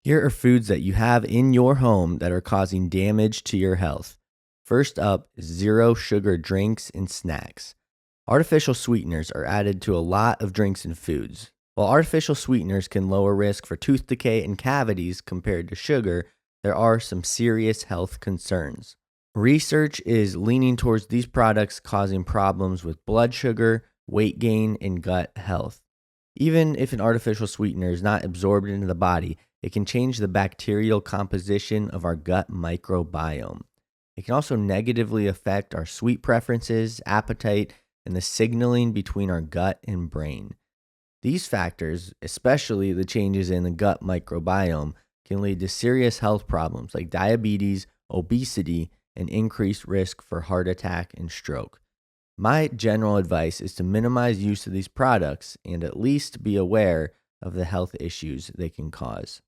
Here are foods that you have in your home that are causing damage to your health. First up is zero sugar drinks and snacks. Artificial sweeteners are added to a lot of drinks and foods. While artificial sweeteners can lower risk for tooth decay and cavities compared to sugar, there are some serious health concerns. Research is leaning towards these products causing problems with blood sugar, weight gain, and gut health. Even if an artificial sweetener is not absorbed into the body, it can change the bacterial composition of our gut microbiome. It can also negatively affect our sweet preferences, appetite, and the signaling between our gut and brain. These factors, especially the changes in the gut microbiome, can lead to serious health problems like diabetes, obesity, and increased risk for heart attack and stroke. My general advice is to minimize use of these products and at least be aware of the health issues they can cause.